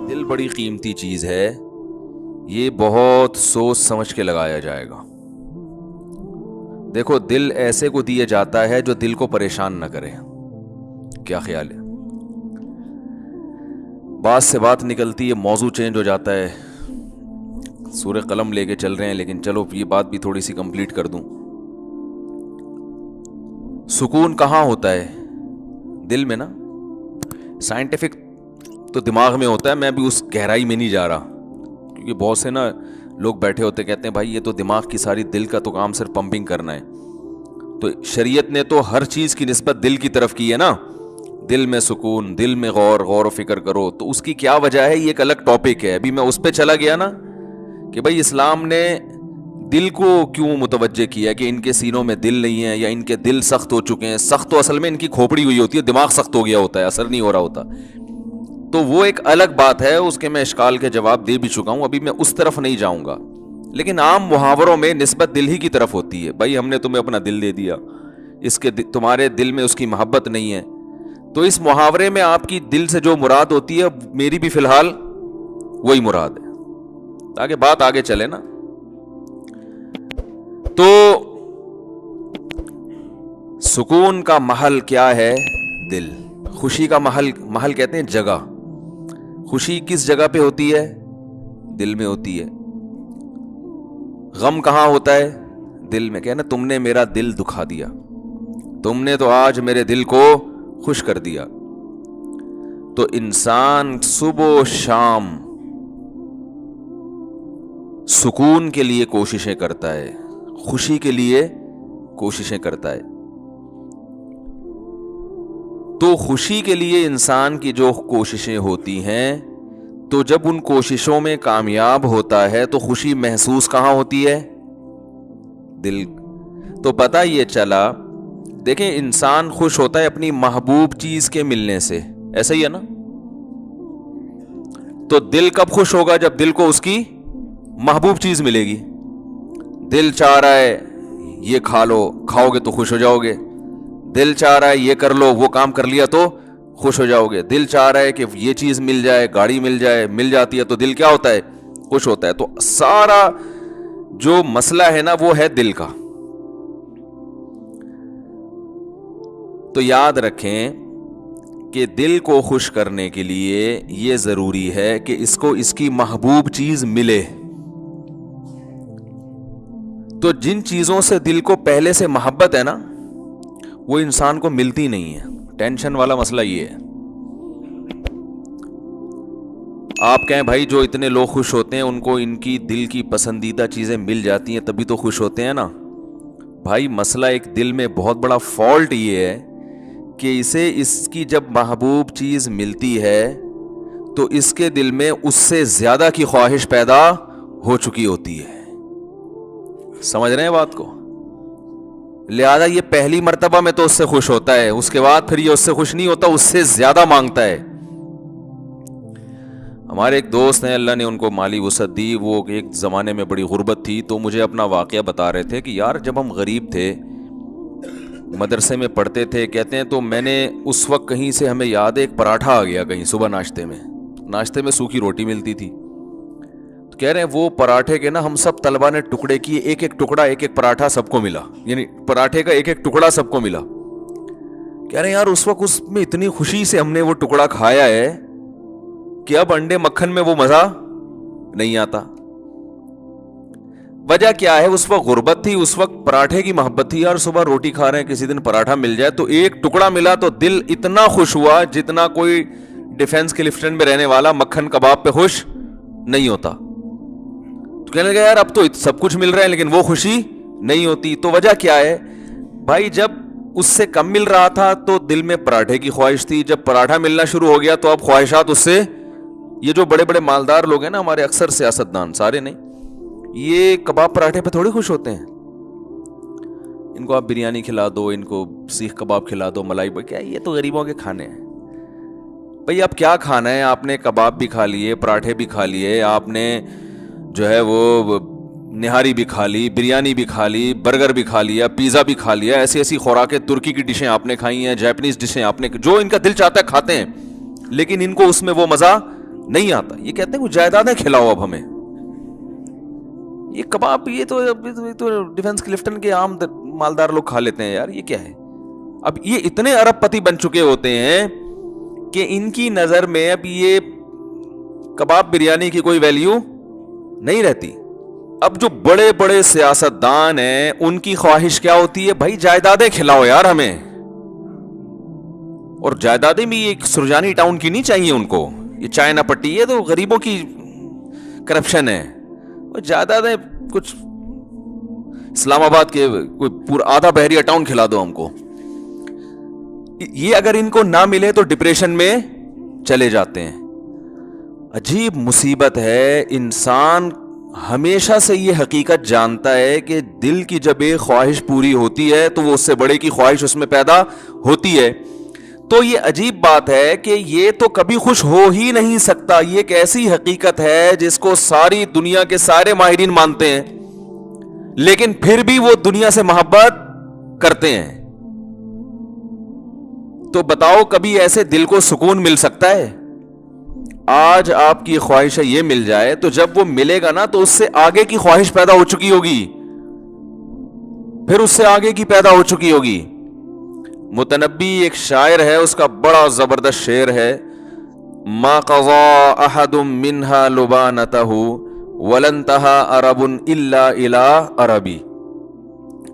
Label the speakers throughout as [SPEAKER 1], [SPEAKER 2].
[SPEAKER 1] دل بڑی قیمتی چیز ہے، یہ بہت سوچ سمجھ کے لگایا جائے گا۔ دیکھو، دل ایسے کو دیا جاتا ہے جو دل کو پریشان نہ کرے۔ کیا خیال ہے؟ بات سے بات نکلتی ہے، موضوع چینج ہو جاتا ہے، سورہ قلم لے کے چل رہے ہیں، لیکن چلو یہ بات بھی تھوڑی سی کمپلیٹ کر دوں۔ سکون کہاں ہوتا ہے؟ دل میں نا۔ سائنٹیفک تو دماغ میں ہوتا ہے، میں بھی اس گہرائی میں نہیں جا رہا، کیونکہ بہت سے نا لوگ بیٹھے ہوتے کہتے ہیں بھائی یہ تو دماغ کی ساری، دل کا تو کام صرف پمپنگ کرنا ہے۔ تو شریعت نے تو ہر چیز کی نسبت دل کی طرف کی ہے نا، دل میں سکون، دل میں غور و فکر کرو۔ تو اس کی کیا وجہ ہے، یہ ایک الگ ٹاپک ہے۔ ابھی میں اس پہ چلا گیا نا کہ بھائی اسلام نے دل کو کیوں متوجہ کیا کہ ان کے سینوں میں دل نہیں ہے، یا ان کے دل سخت ہو چکے ہیں۔ سخت تو اصل میں ان کی کھوپڑی ہوئی ہوتی ہے، دماغ سخت ہو گیا ہوتا ہے، اثر نہیں ہو رہا ہوتا۔ تو وہ ایک الگ بات ہے، اس کے میں اشکال کے جواب دے بھی چکا ہوں، ابھی میں اس طرف نہیں جاؤں گا۔ لیکن عام محاوروں میں نسبت دل ہی کی طرف ہوتی ہے، بھائی ہم نے تمہیں اپنا دل دے دیا، اس کے تمہارے دل میں اس کی محبت نہیں ہے۔ تو اس محاورے میں آپ کی دل سے جو مراد ہوتی ہے، میری بھی فی الحال وہی مراد ہے، تاکہ بات آگے چلے نا۔ تو سکون کا محل کیا ہے؟ دل۔ خوشی کا محل کہتے ہیں جگہ۔ خوشی کس جگہ پہ ہوتی ہے؟ دل میں ہوتی ہے۔ غم کہاں ہوتا ہے؟ دل میں۔ کہنا تم نے میرا دل دکھا دیا، تم نے تو آج میرے دل کو خوش کر دیا۔ تو انسان صبح و شام سکون کے لیے کوششیں کرتا ہے، خوشی کے لیے کوششیں کرتا ہے۔ تو خوشی کے لیے انسان کی جو کوششیں ہوتی ہیں، تو جب ان کوششوں میں کامیاب ہوتا ہے تو خوشی محسوس کہاں ہوتی ہے؟ دل۔ تو پتہ یہ چلا، دیکھیں انسان خوش ہوتا ہے اپنی محبوب چیز کے ملنے سے، ایسا ہی ہے نا؟ تو دل کب خوش ہوگا؟ جب دل کو اس کی محبوب چیز ملے گی۔ دل چاہ رہا ہے یہ کھا لو، کھاؤ گے تو خوش ہو جاؤ گے۔ دل چاہ رہا ہے یہ کر لو، وہ کام کر لیا تو خوش ہو جاؤ گے۔ دل چاہ رہا ہے کہ یہ چیز مل جائے، گاڑی مل جائے، مل جاتی ہے تو دل کیا ہوتا ہے؟ خوش ہوتا ہے۔ تو سارا جو مسئلہ ہے نا وہ ہے دل کا۔ تو یاد رکھیں کہ دل کو خوش کرنے کے لیے یہ ضروری ہے کہ اس کو اس کی محبوب چیز ملے۔ تو جن چیزوں سے دل کو پہلے سے محبت ہے نا، وہ انسان کو ملتی نہیں ہے۔ ٹینشن والا مسئلہ یہ ہے۔ آپ کہیں بھائی جو اتنے لوگ خوش ہوتے ہیں ان کو ان کی دل کی پسندیدہ چیزیں مل جاتی ہیں تبھی تو خوش ہوتے ہیں نا۔ بھائی مسئلہ ایک دل میں بہت بڑا فالٹ یہ ہے کہ اسے اس کی جب محبوب چیز ملتی ہے تو اس کے دل میں اس سے زیادہ کی خواہش پیدا ہو چکی ہوتی ہے۔ سمجھ رہے ہیں بات کو؟ لہذا یہ پہلی مرتبہ میں تو اس سے خوش ہوتا ہے، اس کے بعد پھر یہ اس سے خوش نہیں ہوتا، اس سے زیادہ مانگتا ہے۔ ہمارے ایک دوست ہیں، اللہ نے ان کو مالی وسعت دی، وہ ایک زمانے میں بڑی غربت تھی، تو مجھے اپنا واقعہ بتا رہے تھے کہ یار جب ہم غریب تھے، مدرسے میں پڑھتے تھے، کہتے ہیں تو میں نے اس وقت کہیں سے ہمیں یاد ہے ایک پراٹھا آ گیا کہیں صبح ناشتے میں سوکھی روٹی ملتی تھی، تو کہہ رہے ہیں وہ پراٹھے کے نا ہم سب طلبہ نے ٹکڑے کیے، ایک ایک ٹکڑا، ایک ایک پراٹھا سب کو ملا، یعنی پراٹھے کا ایک ایک ٹکڑا سب کو ملا۔ کہہ رہے ہیں یار اس وقت اس میں اتنی خوشی سے ہم نے وہ ٹکڑا کھایا ہے کہ اب انڈے مکھن میں وہ مزہ نہیں آتا۔ وجہ کیا ہے؟ اس وقت غربت تھی، اس وقت پراٹھے کی محبت تھی، یار صبح روٹی کھا رہے ہیں، کسی دن پراٹھا مل جائے تو ایک ٹکڑا ملا تو دل اتنا خوش ہوا جتنا کوئی ڈیفنس کے لیفٹیننٹ میں رہنے والا مکھن کباب پہ خوش نہیں ہوتا۔ تو کہنے لگا یار اب تو سب کچھ مل رہا ہے لیکن وہ خوشی نہیں ہوتی۔ تو وجہ کیا ہے بھائی؟ جب اس سے کم مل رہا تھا تو دل میں پراٹھے کی خواہش تھی، جب پراٹھا ملنا شروع ہو گیا تو اب خواہشات اس سے، یہ جو بڑے بڑے مالدار لوگ ہیں نا ہمارے، اکثر سیاستدان، سارے نہیں، یہ کباب پراٹھے پہ تھوڑی خوش ہوتے ہیں۔ ان کو آپ بریانی کھلا دو، ان کو سیخ کباب کھلا دو، ملائی کیا، یہ تو غریبوں کے کھانے ہیں۔ بھئی اب کیا کھانا ہے؟ آپ نے کباب بھی کھا لیے، پراٹھے بھی کھا لیے، آپ نے جو ہے وہ نہاری بھی کھا لی، بریانی بھی کھا لی، برگر بھی کھا لیا، پیزا بھی کھا لیا، ایسی ایسی خوراکیں، ترکی کی ڈشیں آپ نے کھائی ہیں، جاپنیز ڈشیں آپ نے، جو ان کا دل چاہتا ہے کھاتے ہیں، لیکن ان کو اس میں وہ مزہ نہیں آتا. یہ کہتے ہیں کچھ جائیدادیں کھلاؤ اب ہمیں. یہ کباب یہ تو ڈیفنس کلفٹن کے عام مالدار لوگ کھا لیتے ہیں یار, یہ کیا ہے. اب یہ اتنے ارب پتی بن چکے ہوتے ہیں کہ ان کی نظر میں اب یہ کباب بریانی کی کوئی ویلیو نہیں رہتی. اب جو بڑے بڑے سیاستدان ہیں ان کی خواہش کیا ہوتی ہے, بھائی جائیدادیں کھلاؤ یار ہمیں. اور جائیدادیں بھی ایک سرجانی ٹاؤن کی نہیں چاہیے ان کو, یہ چائنا پٹی ہے تو غریبوں کی کرپشن ہے. جائیدادیں کچھ اسلام آباد کے کوئی پورا آدھا بحریہ ٹاؤن کھلا دو ہم کو. یہ اگر ان کو نہ ملے تو ڈپریشن میں چلے جاتے ہیں. عجیب مصیبت ہے. انسان ہمیشہ سے یہ حقیقت جانتا ہے کہ دل کی جب ایک خواہش پوری ہوتی ہے تو وہ اس سے بڑے کی خواہش اس میں پیدا ہوتی ہے. تو یہ عجیب بات ہے کہ یہ تو کبھی خوش ہو ہی نہیں سکتا. یہ ایک ایسی حقیقت ہے جس کو ساری دنیا کے سارے ماہرین مانتے ہیں, لیکن پھر بھی وہ دنیا سے محبت کرتے ہیں. تو بتاؤ کبھی ایسے دل کو سکون مل سکتا ہے؟ آج آپ کی خواہش یہ مل جائے تو جب وہ ملے گا نا تو اس سے آگے کی خواہش پیدا ہو چکی ہوگی, پھر اس سے آگے کی پیدا ہو چکی ہوگی. متنبی ایک شاعر ہے, اس کا بڑا زبردست شعر ہے, ما قضا احد منها لبانته ولن انتهى عرب الا الى عربی.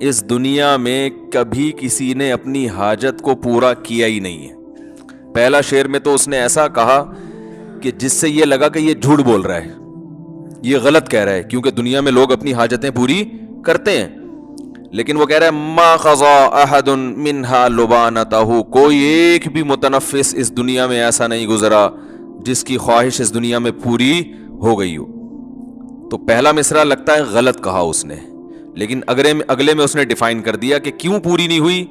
[SPEAKER 1] اس دنیا میں کبھی کسی نے اپنی حاجت کو پورا کیا ہی نہیں ہے. پہلا شعر میں تو اس نے ایسا کہا کہ جس سے یہ لگا کہ یہ جھوٹ بول رہا ہے, یہ غلط کہہ رہا ہے, کیونکہ دنیا میں لوگ اپنی حاجتیں پوری کرتے ہیں. لیکن وہ کہہ رہا ہے ما قضا احد منها لبانته, کوئی ایک بھی متنفس اس دنیا میں ایسا نہیں گزرا جس کی خواہش اس دنیا میں پوری ہو گئی ہو. تو پہلا مصرع لگتا ہے غلط کہا اس نے, لیکن اگلے میں اس نے ڈیفائن کر دیا کہ کیوں پوری نہیں ہوئی.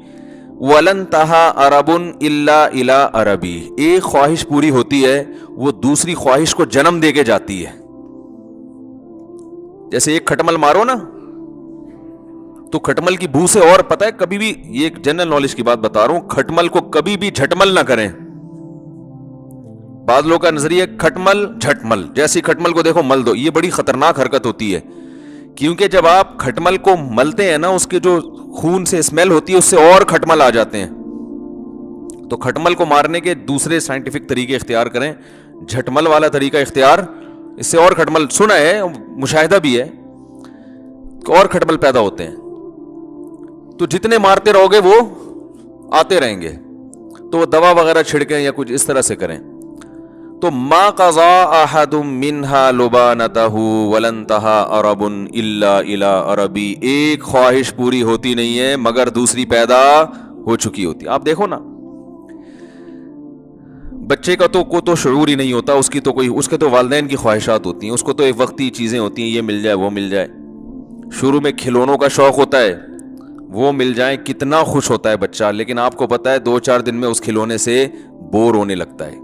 [SPEAKER 1] وَلَن تَهَا عَرَبٌ إِلَّا إِلَىٰ عَرَبِي, ایک خواہش پوری ہوتی ہے وہ دوسری خواہش کو جنم دے کے جاتی ہے. جیسے ایک کھٹمل مارو نا تو کھٹمل کی بو سے, اور پتہ ہے کبھی بھی, یہ ایک جنرل نالج کی بات بتا رہا ہوں, کھٹمل کو کبھی بھی جھٹمل نہ کریں. بعض لوگوں کا نظریہ کھٹمل جھٹمل, جیسی کھٹمل کو دیکھو مل دو, یہ بڑی خطرناک حرکت ہوتی ہے. کیونکہ جب آپ کھٹمل کو ملتے ہیں نا, اس کے جو خون سے اسمیل ہوتی ہے اس سے اور کھٹمل آ جاتے ہیں. تو کھٹمل کو مارنے کے دوسرے سائنٹیفک طریقے اختیار کریں, جھٹمل والا طریقہ اختیار, اس سے اور کھٹمل, سنا ہے مشاہدہ بھی ہے, اور کھٹمل پیدا ہوتے ہیں. تو جتنے مارتے رہو گے وہ آتے رہیں گے. تو وہ دوا وغیرہ چھڑکیں یا کچھ اس طرح سے کریں. تو ما قضا احد منها لبانته ولن انتهى عرب الا الى عربی, ایک خواہش پوری ہوتی نہیں ہے مگر دوسری پیدا ہو چکی ہوتی. آپ دیکھو نا, بچے کا تو شعور ہی نہیں ہوتا, اس کے تو والدین کی خواہشات ہوتی ہیں, اس کو تو ایک وقتی چیزیں ہوتی ہیں, یہ مل جائے وہ مل جائے. شروع میں کھلونوں کا شوق ہوتا ہے, وہ مل جائیں کتنا خوش ہوتا ہے بچہ, لیکن آپ کو پتا ہے 2-4 دن میں اس کھلونے سے بور ہونے لگتا ہے.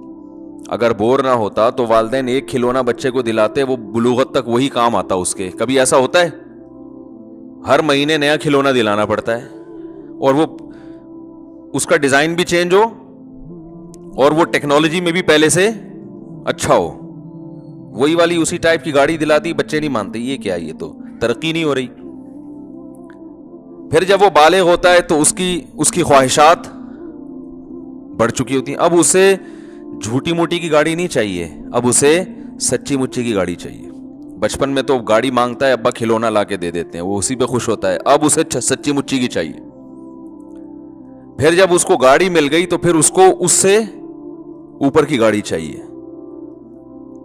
[SPEAKER 1] اگر بور نہ ہوتا تو والدین ایک کھلونا بچے کو دلاتے, وہ بلوغت تک وہی کام آتا اس کے. کبھی ایسا ہوتا ہے؟ ہر مہینے نیا کھلونا دلانا پڑتا ہے, اور وہ اس کا ڈیزائن بھی چینج ہو اور وہ ٹیکنالوجی میں بھی پہلے سے اچھا ہو. وہی والی اسی ٹائپ کی گاڑی دلا دی, بچے نہیں مانتے, یہ کیا, یہ تو ترقی نہیں ہو رہی. پھر جب وہ بالغ ہوتا ہے تو اس کی خواہشات بڑھ چکی ہوتی ہیں. اب اسے جھوٹی موٹی کی گاڑی نہیں چاہیے, اب اسے سچی مچی کی گاڑی چاہیے. بچپن میں تو گاڑی مانگتا ہے, ابا کھلونا لا کے دے دیتے ہیں, وہ اسی پہ خوش ہوتا ہے. اب اسے سچی مچی کی چاہیے. پھر جب اس کو گاڑی مل گئی تو پھر اس کو اس سے اوپر کی گاڑی چاہیے,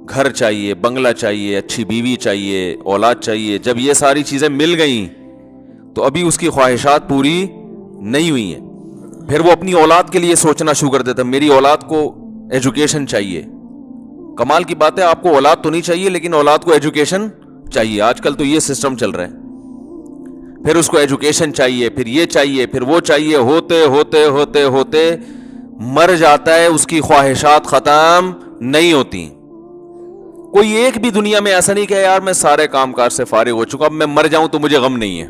[SPEAKER 1] گھر چاہیے, بنگلہ چاہیے, اچھی بیوی چاہیے, اولاد چاہیے. جب یہ ساری چیزیں مل گئیں تو ابھی اس کی خواہشات پوری نہیں ہوئی ہیں. پھر وہ اپنی اولاد کے لیے سوچنا شروع کر دیتا, میری اولاد کو ایجوکیشن چاہیے. کمال کی بات ہے, آپ کو اولاد تو نہیں چاہیے لیکن اولاد کو ایجوکیشن چاہیے. آج کل تو یہ سسٹم چل رہا ہے. پھر اس کو ایجوکیشن چاہیے, پھر یہ چاہیے, پھر وہ چاہیے, ہوتے ہوتے ہوتے ہوتے مر جاتا ہے. اس کی خواہشات ختم نہیں ہوتی. کوئی ایک بھی دنیا میں ایسا نہیں کہ یار میں سارے کام کاج سے فارغ ہو چکا, اب میں مر جاؤں تو مجھے غم نہیں ہے.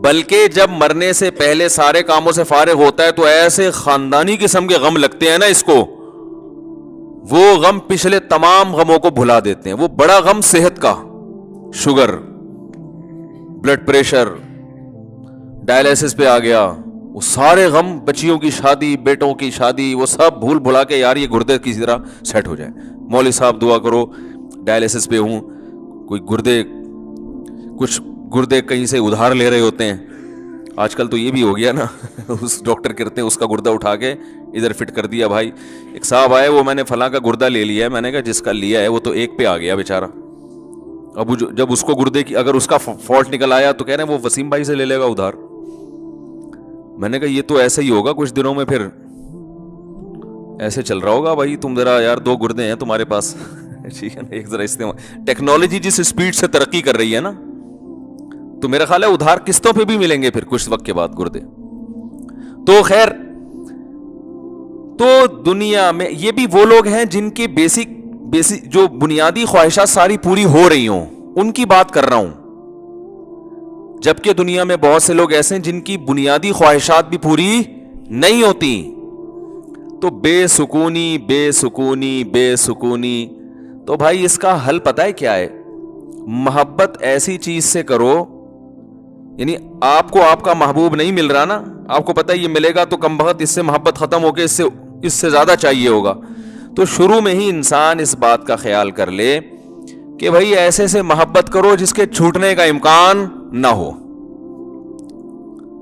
[SPEAKER 1] بلکہ جب مرنے سے پہلے سارے کاموں سے فارغ ہوتا ہے تو ایسے خاندانی قسم کے غم لگتے ہیں نا اس کو, وہ غم پچھلے تمام غموں کو بھلا دیتے ہیں. وہ بڑا غم صحت کا، شوگر، بلڈ پریشر، ڈائلیسس پہ آ گیا، وہ سارے غم، بچیوں کی شادی، بیٹوں کی شادی، وہ سب بھول بھلا کے یار یہ گردے کسی طرح سیٹ ہو جائے. مولوی صاحب دعا کرو، ڈائلیسس پہ ہوں، کوئی کچھ گردے کہیں سے ادھار لے رہے ہوتے ہیں. آج کل تو یہ بھی ہو گیا نا اس ڈاکٹر کہتے ہیں اس کا گردہ اٹھا کے ادھر فٹ کر دیا. بھائی ایک صاحب آئے، وہ میں نے فلاں کا گردہ لے لیا ہے. میں نے کہا جس کا لیا ہے وہ تو ایک پہ آ گیا بیچارہ. اب جب اس کو گردے کی اگر اس کا فالٹ نکل آیا تو کہہ رہے ہیں وہ وسیم بھائی سے لے لے گا ادھار. میں نے کہا یہ تو ایسے ہی ہوگا کچھ دنوں میں، پھر ایسے چل رہا ہوگا. بھائی تم ذرا یار 2 گردے ہیں تمہارے پاس ٹھیک ہے نا، ایک ذرا استعمال. ٹیکنالوجی جس اسپیڈ سے ترقی کر رہی ہے نا، تو میرا خیال ہے ادھار قسطوں پہ بھی ملیں گے پھر کچھ وقت کے بعد گردے. تو خیر، تو دنیا میں یہ بھی وہ لوگ ہیں جن کی بیسک جو بنیادی خواہشات ساری پوری ہو رہی ہوں، ان کی بات کر رہا ہوں. جبکہ دنیا میں بہت سے لوگ ایسے ہیں جن کی بنیادی خواہشات بھی پوری نہیں ہوتی. تو بے سکونی بے سکونی بے سکونی. تو بھائی اس کا حل پتہ ہے کیا ہے؟ محبت ایسی چیز سے کرو، یعنی آپ کو آپ کا محبوب نہیں مل رہا نا، آپ کو پتہ ہے یہ ملے گا تو کم بخت اس سے محبت ختم ہو کے اس سے زیادہ چاہیے ہوگا. تو شروع میں ہی انسان اس بات کا خیال کر لے کہ بھائی ایسے سے محبت کرو جس کے چھوٹنے کا امکان نہ ہو.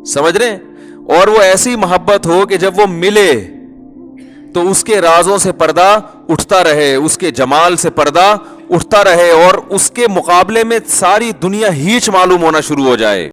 [SPEAKER 1] سمجھ رہے ہیں؟ اور وہ ایسی محبت ہو کہ جب وہ ملے تو اس کے رازوں سے پردہ اٹھتا رہے، اس کے جمال سے پردہ اٹھتا رہے، اور اس کے مقابلے میں ساری دنیا ہیچ معلوم ہونا شروع ہو جائے.